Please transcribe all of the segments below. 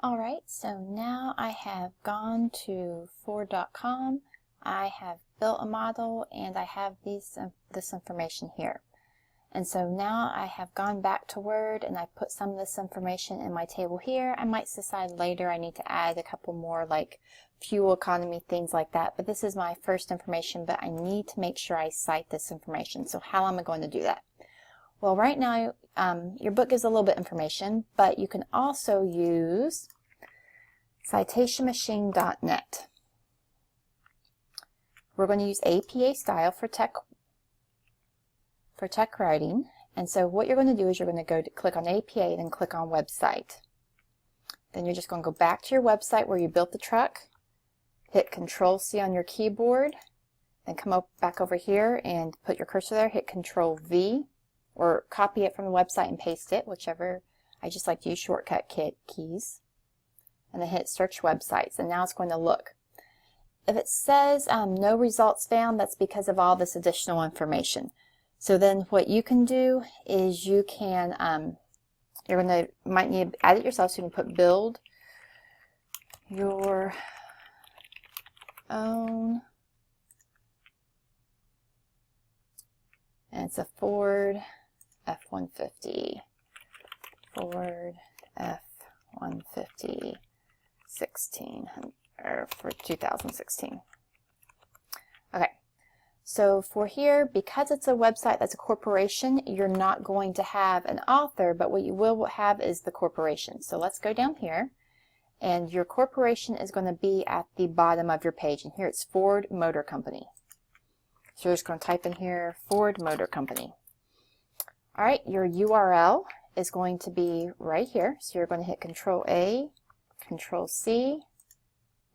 Alright, so now I have gone to Ford.com, I have built a model, and I have this information here. And so now I have gone back to Word and I put some of this information in my table here. I might decide later I need to add a couple more like fuel economy, things like that, but this is my first information, but I need to make sure I cite this information. So how am I going to do that? Well, right now your book gives a little bit of information, but you can also use citationmachine.net. We're going to use APA style for tech writing, and so what you're going to do is you're going to click on APA, then click on website. Then you're just going to go back to your website where you built the truck, hit Control-C on your keyboard, then come back over here and put your cursor there, hit Control-V, or copy it from the website and paste it, whichever. I just like to use shortcut keys. And then hit Search Websites, and now it's going to look. If it says no results found, that's because of all this additional information. So then what you can do is you can, might need to add it yourself, so you can put build your own, and it's a Ford F-150, Ford F-150 for 2016. Okay, so for here, because it's a website that's a corporation, you're not going to have an author, but what you will have is the corporation. So let's go down here, and your corporation is going to be at the bottom of your page, and here it's Ford Motor Company. So you're just going to type in here Ford Motor Company. All right, your URL is going to be right here, so you're going to hit Control-A, Control-C,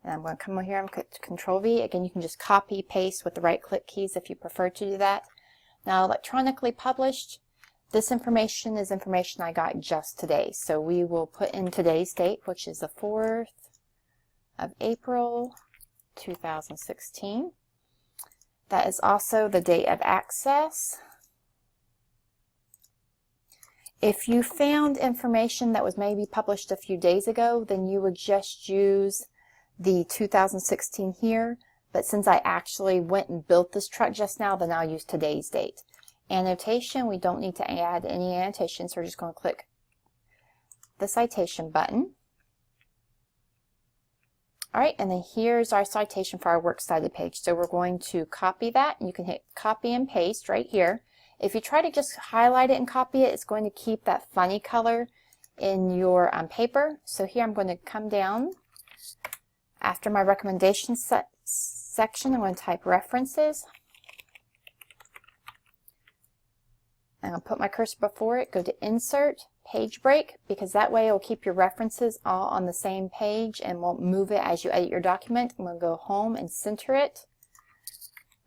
and I'm going to come over here and click Control-V. Again, you can just copy, paste with the right-click keys if you prefer to do that. Now, electronically published, this information is information I got just today. So we will put in today's date, which is the 4th of April, 2016. That is also the date of access. If you found information that was maybe published a few days ago, then you would just use the 2016 here, but since I actually went and built this truck just now, then I'll use today's date. Annotation, we don't need to add any annotation, so we're just going to click the citation button. Alright, and then here's our citation for our works cited page. So we're going to copy that, and you can hit copy and paste right here. If you try to just highlight it and copy it, it's going to keep that funny color in your paper. So here I'm going to come down. After my recommendations section, I'm going to type references. I'm going to put my cursor before it, go to Insert, Page Break, because that way it will keep your references all on the same page and won't move it as you edit your document. I'm going to go home and center it.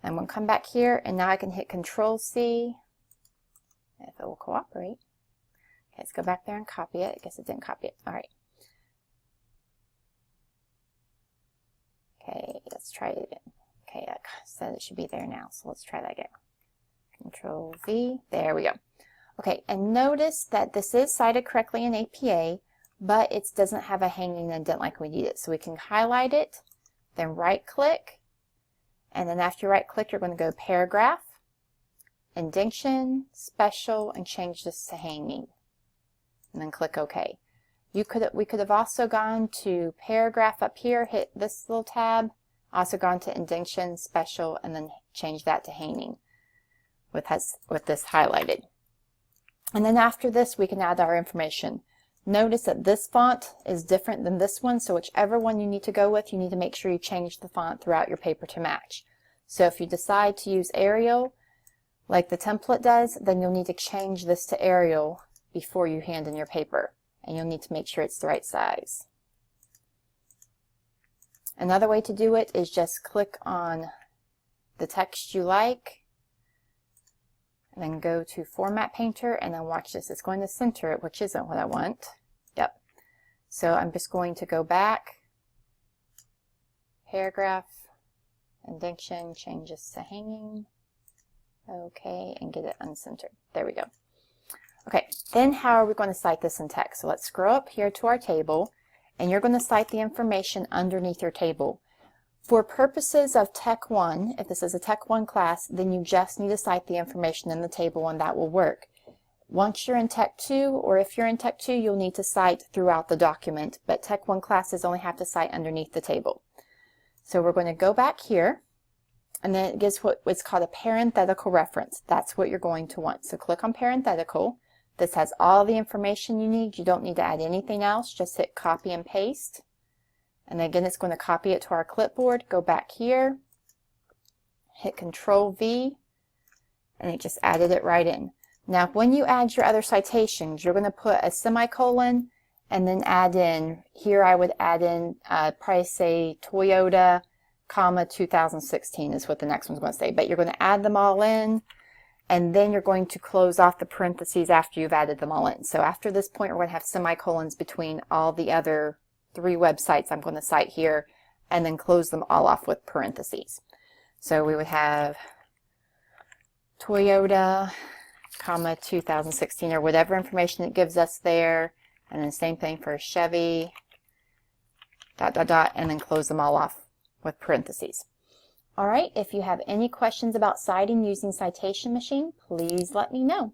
I'm going to come back here, and now I can hit Control-C, if it will cooperate. Okay, let's go back there and copy it. I guess it didn't copy it. All right. Okay, let's try it again. Okay, that said it should be there now, so let's try that again. Control-V, there we go. Okay, and notice that this is cited correctly in APA, but it doesn't have a hanging indent like we need it. So we can highlight it, then right-click, and then after you right-click, you're going to go Paragraph, Indentation, Special, and change this to hanging, and then click OK. We could have also gone to Paragraph up here, hit this little tab, also gone to Indentation, Special, and then change that to hanging with this highlighted. And then after this, we can add our information. Notice that this font is different than this one, so whichever one you need to go with, you need to make sure you change the font throughout your paper to match. So if you decide to use Arial, like the template does, then you'll need to change this to Arial before you hand in your paper. And you'll need to make sure it's the right size. Another way to do it is just click on the text you like, and then go to Format Painter, and then watch this. It's going to center it, which isn't what I want. Yep. So I'm just going to go back, Paragraph, Indentation, change this to hanging. Okay, and get it uncentered. There we go. Okay, then how are we going to cite this in text? So let's scroll up here to our table, and you're going to cite the information underneath your table. For purposes of Tech 1, if this is a Tech 1 class, then you just need to cite the information in the table and that will work. Once you're in Tech 2, or if you're in Tech 2, you'll need to cite throughout the document, but Tech 1 classes only have to cite underneath the table. So we're going to go back here, and then it gives what's called a parenthetical reference. That's what you're going to want. So click on parenthetical. This has all the information you need. You don't need to add anything else. Just hit copy and paste. And again, it's going to copy it to our clipboard. Go back here, hit Control V, and it just added it right in. Now, when you add your other citations, you're going to put a semicolon and then add in, here I would add in, probably say Toyota, comma 2016 is what the next one's going to say. But you're going to add them all in, and then you're going to close off the parentheses after you've added them all in. So after this point, we're going to have semicolons between all the other 3 websites I'm going to cite here, and then close them all off with parentheses. So we would have Toyota, comma 2016, or whatever information it gives us there, and then same thing for Chevy, dot, dot, dot, and then close them all off with parentheses. All right, if you have any questions about citing using Citation Machine, please let me know.